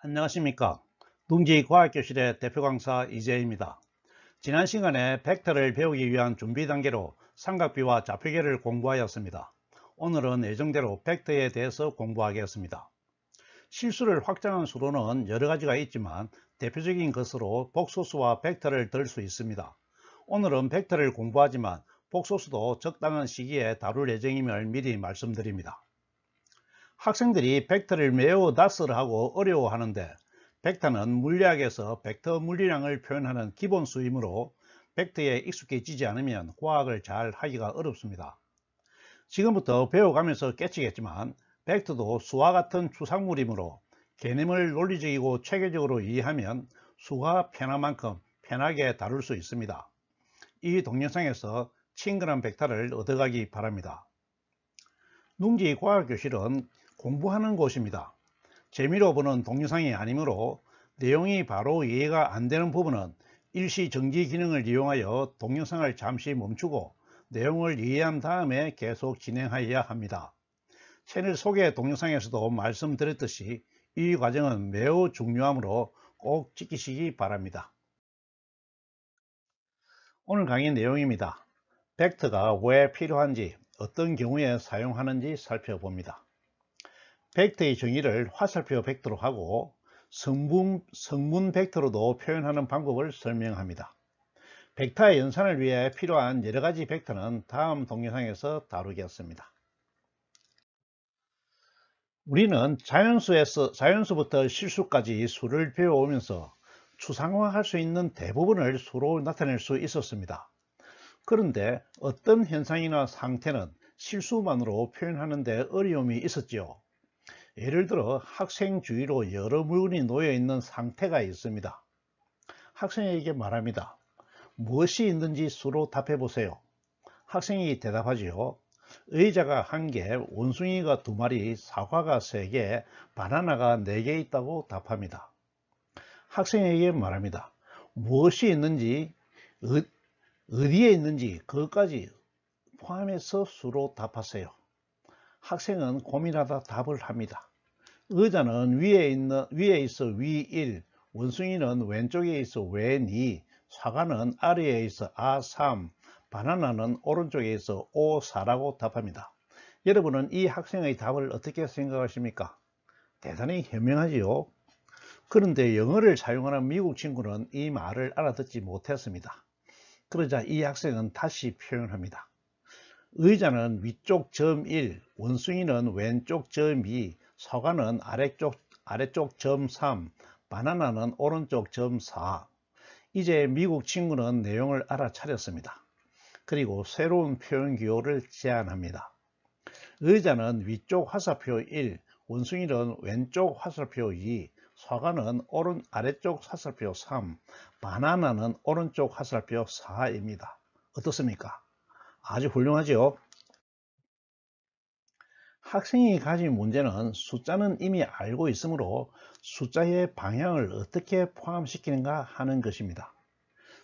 안녕하십니까. 둥지과학교실의 대표 강사 이재입니다. 지난 시간에 벡터를 배우기 위한 준비 단계로 삼각비와 좌표계를 공부하였습니다. 오늘은 예정대로 벡터에 대해서 공부하겠습니다. 실수를 확장한 수로는 여러 가지가 있지만 대표적인 것으로 복소수와 벡터를 들 수 있습니다. 오늘은 벡터를 공부하지만 복소수도 적당한 시기에 다룰 예정임을 미리 말씀드립니다. 학생들이 벡터를 매우 낯설어하고 어려워하는데, 벡터는 물리학에서 벡터 물리량을 표현하는 기본수이므로 벡터에 익숙해지지 않으면 과학을 잘 하기가 어렵습니다. 지금부터 배워가면서 깨치겠지만 벡터도 수와 같은 추상물이므로 개념을 논리적이고 체계적으로 이해하면 수가 편한 만큼 편하게 다룰 수 있습니다. 이 동영상에서 친근한 벡터를 얻어가기 바랍니다. 둥지과학교실은 공부하는 곳입니다. 재미로 보는 동영상이 아니므로 내용이 바로 이해가 안 되는 부분은 일시 정지 기능을 이용하여 동영상을 잠시 멈추고 내용을 이해한 다음에 계속 진행하여야 합니다. 채널 소개 동영상에서도 말씀드렸듯이 이 과정은 매우 중요하므로 꼭 지키시기 바랍니다. 오늘 강의 내용입니다. 벡터가 왜 필요한지, 어떤 경우에 사용하는지 살펴봅니다. 벡터의 정의를 화살표 벡터로 하고 성분 벡터로도 표현하는 방법을 설명합니다. 벡터의 연산을 위해 필요한 여러가지 벡터는 다음 동영상에서 다루겠습니다. 우리는 자연수부터 실수까지 수를 배워오면서 추상화할 수 있는 대부분을 수로 나타낼 수 있었습니다. 그런데 어떤 현상이나 상태는 실수만으로 표현하는 데 어려움이 있었지요. 예를 들어 학생 주위로 여러 물건이 놓여 있는 상태가 있습니다. 학생에게 말합니다. 무엇이 있는지 수로 답해 보세요. 학생이 대답하지요. 의자가 1개, 원숭이가 2마리, 사과가 3개, 바나나가 4개 있다고 답합니다. 학생에게 말합니다. 무엇이 있는지, 어디에 있는지 그것까지 포함해서 수로 답하세요. 학생은 고민하다 답을 합니다. 의자는 위에 있어 위1, 원숭이는 왼쪽에 있어 왼2, 사과는 아래에 있어 아3, 바나나는 오른쪽에 있어 오4라고 답합니다. 여러분은 이 학생의 답을 어떻게 생각하십니까? 대단히 현명하지요. 그런데 영어를 사용하는 미국 친구는 이 말을 알아듣지 못했습니다. 그러자 이 학생은 다시 표현합니다. 의자는 위쪽 점 1, 원숭이는 왼쪽 점 2, 사과는 아래쪽 점 3, 바나나는 오른쪽 점 4. 이제 미국 친구는 내용을 알아차렸습니다. 그리고 새로운 표현 기호를 제안합니다. 의자는 위쪽 화살표 1, 원숭이는 왼쪽 화살표 2, 사과는 아래쪽 화살표 3, 바나나는 오른쪽 화살표 4입니다. 어떻습니까? 아주 훌륭하죠? 학생이 가진 문제는 숫자는 이미 알고 있으므로 숫자의 방향을 어떻게 포함시키는가 하는 것입니다.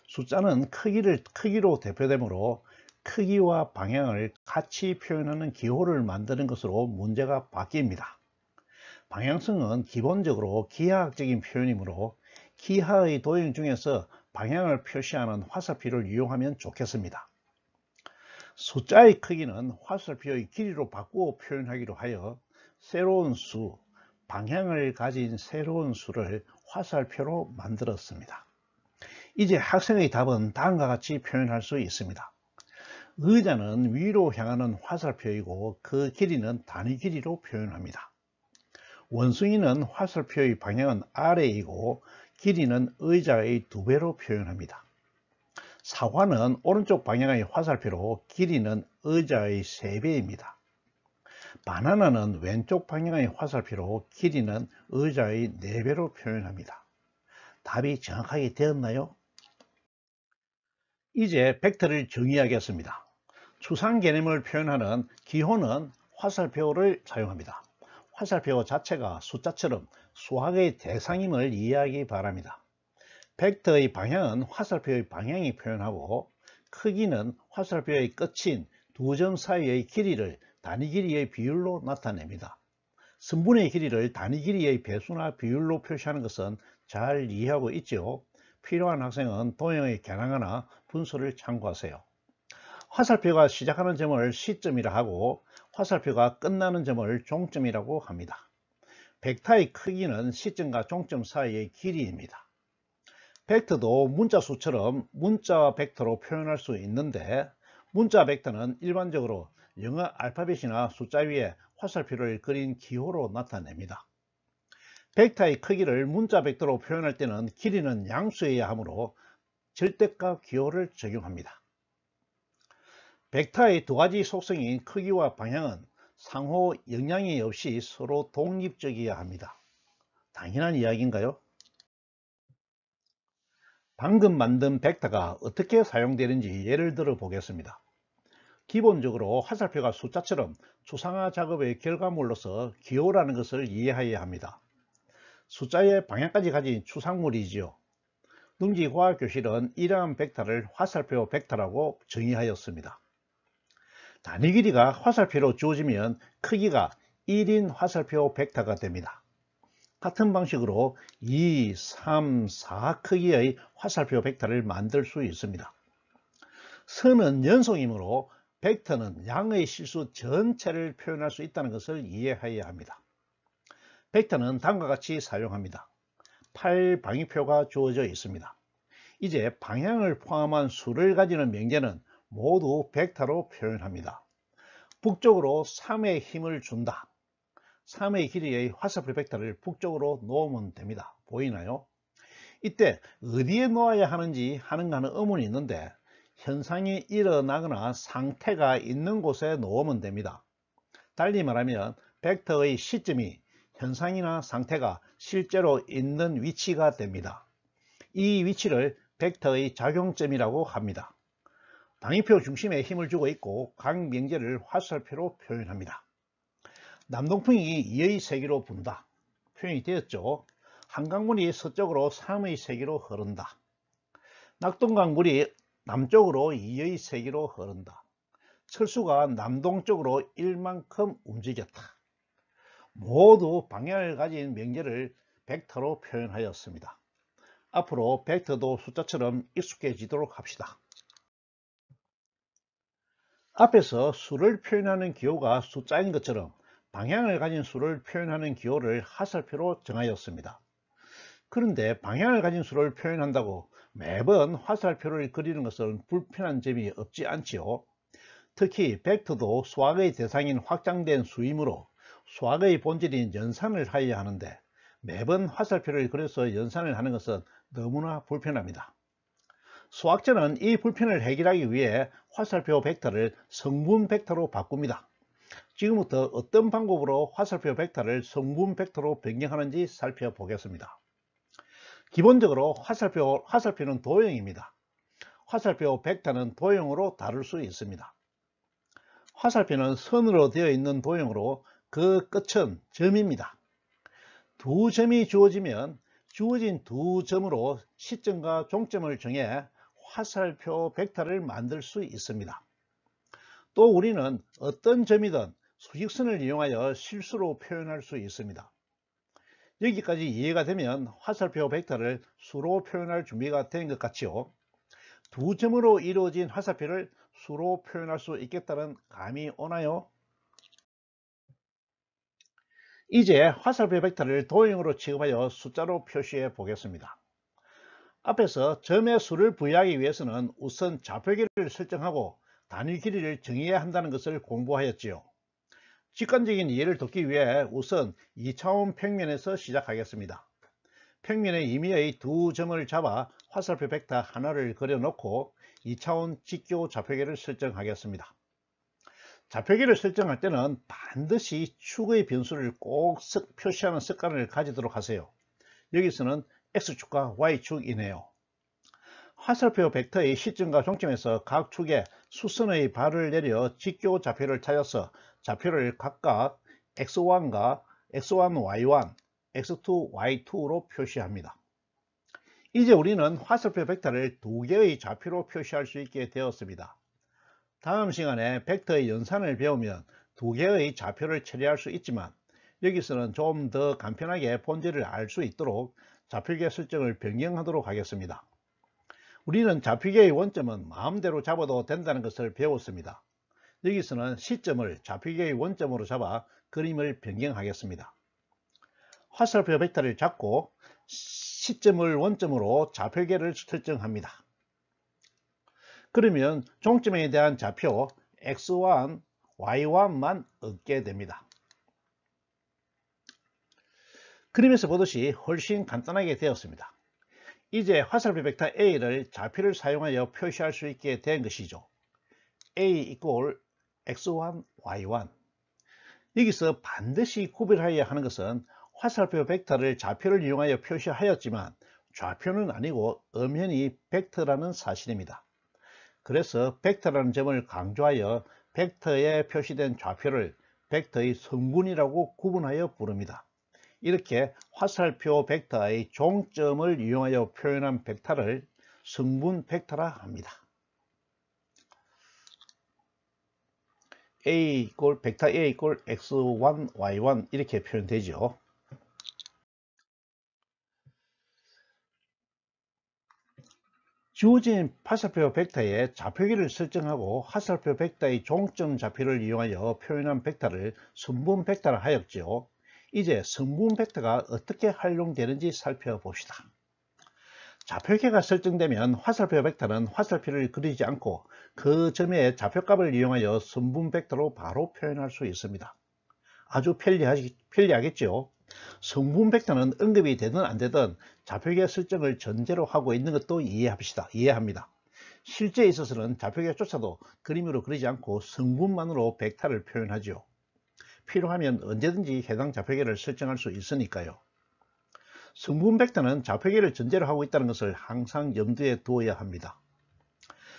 숫자는 크기로 대표되므로 크기와 방향을 같이 표현하는 기호를 만드는 것으로 문제가 바뀝니다. 방향성은 기본적으로 기하학적인 표현이므로 기하의 도형 중에서 방향을 표시하는 화살표를 이용하면 좋겠습니다. 숫자의 크기는 화살표의 길이로 바꾸어 표현하기로 하여 새로운 수, 방향을 가진 새로운 수를 화살표로 만들었습니다. 이제 학생의 답은 다음과 같이 표현할 수 있습니다. 의자는 위로 향하는 화살표이고 그 길이는 단위 길이로 표현합니다. 원숭이는 화살표의 방향은 아래이고 길이는 의자의 2배로 표현합니다. 사과는 오른쪽 방향의 화살표로 길이는 의자의 3배입니다. 바나나는 왼쪽 방향의 화살표로 길이는 의자의 4배로 표현합니다. 답이 정확하게 되었나요? 이제 벡터를 정의하겠습니다. 추상 개념을 표현하는 기호는 화살표를 사용합니다. 화살표 자체가 숫자처럼 수학의 대상임을 이해하기 바랍니다. 벡터의 방향은 화살표의 방향이 표현하고 크기는 화살표의 끝인 두 점 사이의 길이를 단위 길이의 비율로 나타냅니다. 선분의 길이를 단위 길이의 배수나 비율로 표시하는 것은 잘 이해하고 있지요. 필요한 학생은 도형의 개량화나 분수를 참고하세요. 화살표가 시작하는 점을 시점이라 하고 화살표가 끝나는 점을 종점이라고 합니다. 벡터의 크기는 시점과 종점 사이의 길이입니다. 벡터도 문자 수처럼 문자 벡터로 표현할 수 있는데 문자 벡터는 일반적으로 영어 알파벳이나 숫자 위에 화살표를 그린 기호로 나타냅니다. 벡터의 크기를 문자 벡터로 표현할 때는 길이는 양수여야 하므로 절대값 기호를 적용합니다. 벡터의 두 가지 속성인 크기와 방향은 상호 영향이 없이 서로 독립적이어야 합니다. 당연한 이야기인가요? 방금 만든 벡터가 어떻게 사용되는지 예를 들어 보겠습니다. 기본적으로 화살표가 숫자처럼 추상화 작업의 결과물로서 기호라는 것을 이해해야 합니다. 숫자의 방향까지 가진 추상물이지요. 능지과학교실은 이러한 벡터를 화살표 벡터라고 정의하였습니다. 단위 길이가 화살표로 주어지면 크기가 1인 화살표 벡터가 됩니다. 같은 방식으로 2, 3, 4 크기의 화살표 벡터를 만들 수 있습니다. 선은 연속이므로 벡터는 양의 실수 전체를 표현할 수 있다는 것을 이해해야 합니다. 벡터는 다음과 같이 사용합니다. 8방위표가 주어져 있습니다. 이제 방향을 포함한 수를 가지는 명제는 모두 벡터로 표현합니다. 북쪽으로 3의 힘을 준다. 3의 길이의 화살표 벡터를 북쪽으로 놓으면 됩니다. 보이나요? 이때 어디에 놓아야 하는지 하는가는 의문이 있는데 현상이 일어나거나 상태가 있는 곳에 놓으면 됩니다. 달리 말하면 벡터의 시점이 현상이나 상태가 실제로 있는 위치가 됩니다. 이 위치를 벡터의 작용점이라고 합니다. 방위표 중심에 힘을 주고 있고 각 명제를 화살표로 표현합니다. 남동풍이 2의 세기로 분다. 표현이 되었죠. 한강물이 서쪽으로 3의 세기로 흐른다. 낙동강물이 남쪽으로 2의 세기로 흐른다. 철수가 남동쪽으로 1만큼 움직였다. 모두 방향을 가진 명제를 벡터로 표현하였습니다. 앞으로 벡터도 숫자처럼 익숙해지도록 합시다. 앞에서 수를 표현하는 기호가 숫자인 것처럼 방향을 가진 수를 표현하는 기호를 화살표로 정하였습니다. 그런데 방향을 가진 수를 표현한다고 매번 화살표를 그리는 것은 불편한 점이 없지 않지요. 특히 벡터도 수학의 대상인 확장된 수이므로 수학의 본질인 연산을 하여야 하는데 매번 화살표를 그려서 연산을 하는 것은 너무나 불편합니다. 수학자는 이 불편을 해결하기 위해 화살표 벡터를 성분 벡터로 바꿉니다. 지금부터 어떤 방법으로 화살표 벡터를 성분 벡터로 변경하는지 살펴보겠습니다. 기본적으로 화살표는 도형입니다. 화살표 벡터는 도형으로 다룰 수 있습니다. 화살표는 선으로 되어 있는 도형으로 그 끝은 점입니다. 두 점이 주어지면 주어진 두 점으로 시점과 종점을 정해 화살표 벡터를 만들 수 있습니다. 또 우리는 어떤 점이든 수직선을 이용하여 실수로 표현할 수 있습니다. 여기까지 이해가 되면 화살표 벡터를 수로 표현할 준비가 된 것 같지요. 두 점으로 이루어진 화살표를 수로 표현할 수 있겠다는 감이 오나요? 이제 화살표 벡터를 도형으로 취급하여 숫자로 표시해 보겠습니다. 앞에서 점의 수를 부여하기 위해서는 우선 좌표계를 설정하고 단위 길이를 정해야 한다는 것을 공부하였지요. 직관적인 이해를 돕기 위해 우선 2차원 평면에서 시작하겠습니다. 평면의 임의의 두 점을 잡아 화살표 벡터 하나를 그려놓고 2차원 직교 좌표계를 설정하겠습니다. 좌표계를 설정할 때는 반드시 축의 변수를 꼭 표시하는 습관을 가지도록 하세요. 여기서는 X축과 Y축이네요. 화살표 벡터의 시점과 종점에서 각 축에 수선의 발을 내려 직교 좌표를 찾아서 좌표를 각각 X1과 X1Y1, X2Y2로 표시합니다. 이제 우리는 화살표 벡터를 두 개의 좌표로 표시할 수 있게 되었습니다. 다음 시간에 벡터의 연산을 배우면 두 개의 좌표를 처리할 수 있지만 여기서는 좀 더 간편하게 본질을 알 수 있도록 좌표계 설정을 변경하도록 하겠습니다. 우리는 좌표계의 원점은 마음대로 잡아도 된다는 것을 배웠습니다. 여기서는 시점을 좌표계의 원점으로 잡아 그림을 변경하겠습니다. 화살표 벡터를 잡고 시점을 원점으로 좌표계를 설정합니다. 그러면 종점에 대한 좌표 x1, y1만 얻게 됩니다. 그림에서 보듯이 훨씬 간단하게 되었습니다. 이제 화살표 벡터 A를 좌표를 사용하여 표시할 수 있게 된 것이죠. A 이꼴 x1, y1. 여기서 반드시 구별하여야 하는 것은 화살표 벡터를 좌표를 이용하여 표시하였지만 좌표는 아니고 엄연히 벡터라는 사실입니다. 그래서 벡터라는 점을 강조하여 벡터에 표시된 좌표를 벡터의 성분이라고 구분하여 부릅니다. 이렇게 화살표 벡터의 종점을 이용하여 표현한 벡터를 성분 벡터라 합니다. 벡터 A 이꼴 x1, y1 이렇게 표현되죠. 주어진 화살표 벡터에 좌표기를 설정하고 화살표 벡터의 종점 좌표를 이용하여 표현한 벡터를 성분 벡터라 하였죠. 이제 성분 벡터가 어떻게 활용되는지 살펴봅시다. 좌표계가 설정되면 화살표 벡터는 화살표를 그리지 않고 그 점의 좌표값을 이용하여 성분 벡터로 바로 표현할 수 있습니다. 아주 편리하겠죠. 성분 벡터는 언급이 되든 안 되든 좌표계 설정을 전제로 하고 있는 것도 이해합니다. 실제에 있어서는 좌표계조차도 그림으로 그리지 않고 성분만으로 벡터를 표현하죠. 필요하면 언제든지 해당 좌표계를 설정할 수 있으니까요. 성분 벡터는 좌표계를 전제로 하고 있다는 것을 항상 염두에 두어야 합니다.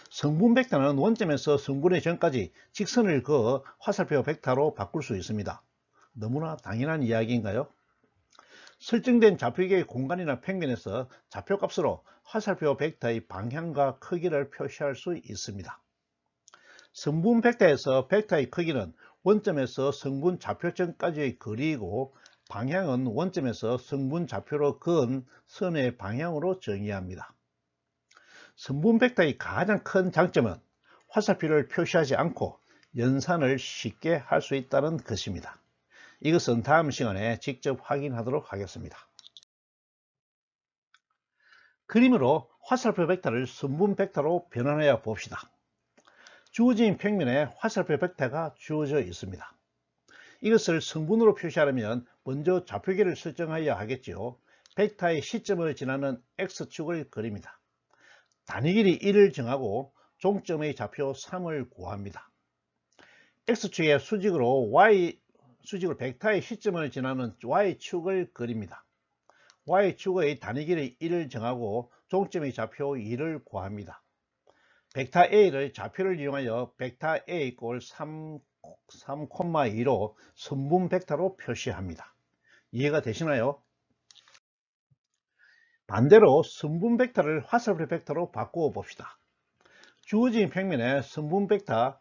성분 벡터는 원점에서 성분의 점까지 직선을 그어 화살표 벡터로 바꿀 수 있습니다. 너무나 당연한 이야기인가요? 설정된 좌표계의 공간이나 평면에서 좌표값으로 화살표 벡터의 방향과 크기를 표시할 수 있습니다. 성분 벡터에서 벡터의 크기는 원점에서 성분 좌표점까지의 거리이고 방향은 원점에서 성분 좌표로 그은 선의 방향으로 정의합니다. 성분 벡터의 가장 큰 장점은 화살표를 표시하지 않고 연산을 쉽게 할 수 있다는 것입니다. 이것은 다음 시간에 직접 확인하도록 하겠습니다. 그림으로 화살표 벡터를 성분 벡터로 변환하여 봅시다. 주어진 평면에 화살표 벡터가 주어져 있습니다. 이것을 성분으로 표시하려면 먼저 좌표계를 설정하여야 하겠죠. 벡터의 시점을 지나는 X축을 그립니다. 단위 길이 1을 정하고 종점의 좌표 3을 구합니다. X축의 수직으로 벡터의 시점을 지나는 Y축을 그립니다. Y축의 단위 길이 1을 정하고 종점의 좌표 2를 구합니다. 벡터 A를 좌표를 이용하여 벡터 A 이꼴 3,2로 성분 벡터로 표시합니다. 이해가 되시나요? 반대로 성분 벡터를 화살표 벡터로 바꾸어 봅시다. 주어진 평면에 성분 벡터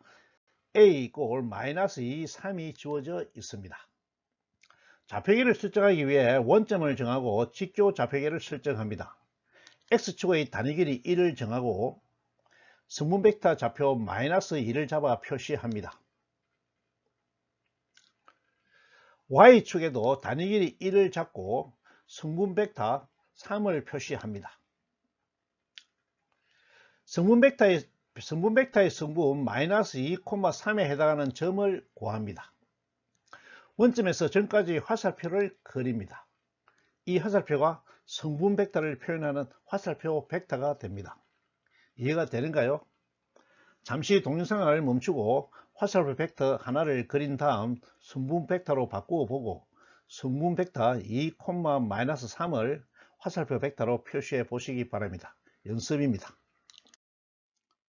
A 이꼴 -2, 3이 주어져 있습니다. 좌표계를 설정하기 위해 원점을 정하고 직교 좌표계를 설정합니다. X축의 단위 길이 1을 정하고 성분 벡터 좌표 -2를 잡아 표시합니다. Y축에도 단위 길이 1을 잡고 성분 벡터 3을 표시합니다. 성분 벡터의 성분 -2, 3에 해당하는 점을 구합니다. 원점에서 점까지 화살표를 그립니다. 이 화살표가 성분 벡터를 표현하는 화살표 벡터가 됩니다. 이해가 되는가요? 잠시 동영상을 멈추고 화살표 벡터 하나를 그린 다음 성분 벡터로 바꾸어 보고 성분 벡터 2, -3을 화살표 벡터로 표시해 보시기 바랍니다. 연습입니다.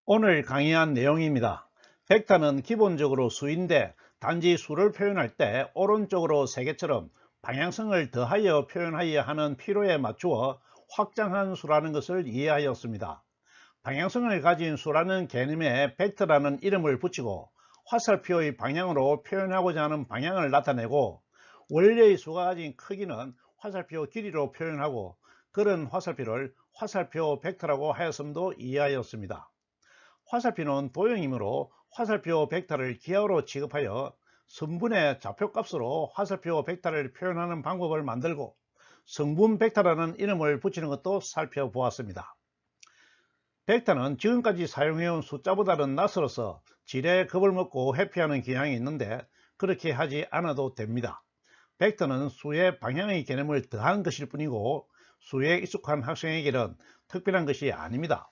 오늘 강의한 내용입니다. 벡터는 기본적으로 수인데 단지 수를 표현할 때 오른쪽으로 세개처럼 방향성을 더하여 표현하여야 하는 필요에 맞추어 확장한 수라는 것을 이해하였습니다. 방향성을 가진 수라는 개념에 벡터라는 이름을 붙이고 화살표의 방향으로 표현하고자 하는 방향을 나타내고 원래의 수가 가진 크기는 화살표 길이로 표현하고 그런 화살표를 화살표 벡터라고 하였음도 이해하였습니다. 화살표는 도형이므로 화살표 벡터를 기하로 취급하여 성분의 좌표값으로 화살표 벡터를 표현하는 방법을 만들고 성분 벡터라는 이름을 붙이는 것도 살펴보았습니다. 벡터는 지금까지 사용해온 숫자보다는 낯설어서 지레 겁을 먹고 회피하는 경향이 있는데 그렇게 하지 않아도 됩니다. 벡터는 수의 방향의 개념을 더한 것일 뿐이고 수에 익숙한 학생에게는 특별한 것이 아닙니다.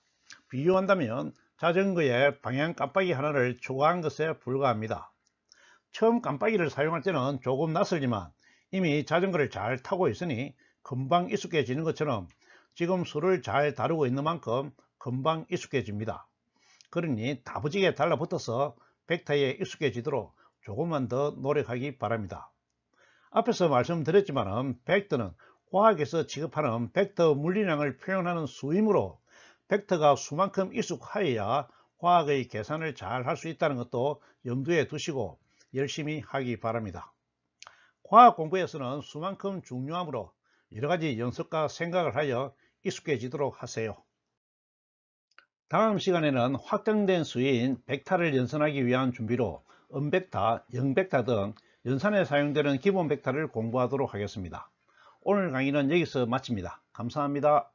비유한다면 자전거에 방향 깜빡이 하나를 추가한 것에 불과합니다. 처음 깜빡이를 사용할 때는 조금 낯설지만 이미 자전거를 잘 타고 있으니 금방 익숙해지는 것처럼 지금 수를 잘 다루고 있는 만큼 금방 익숙해집니다. 그러니 다부지게 달라붙어서 벡터에 익숙해지도록 조금만 더 노력하기 바랍니다. 앞에서 말씀드렸지만 벡터는 과학에서 취급하는 벡터 물리량을 표현하는 수이므로 벡터가 수만큼 익숙하여야 과학의 계산을 잘 할 수 있다는 것도 염두에 두시고 열심히 하기 바랍니다. 과학 공부에서는 수만큼 중요하므로 여러가지 연습과 생각을 하여 익숙해지도록 하세요. 다음 시간에는 확정된 수인 벡터를 연산하기 위한 준비로 음벡터, 영벡터 등 연산에 사용되는 기본 벡터를 공부하도록 하겠습니다. 오늘 강의는 여기서 마칩니다. 감사합니다.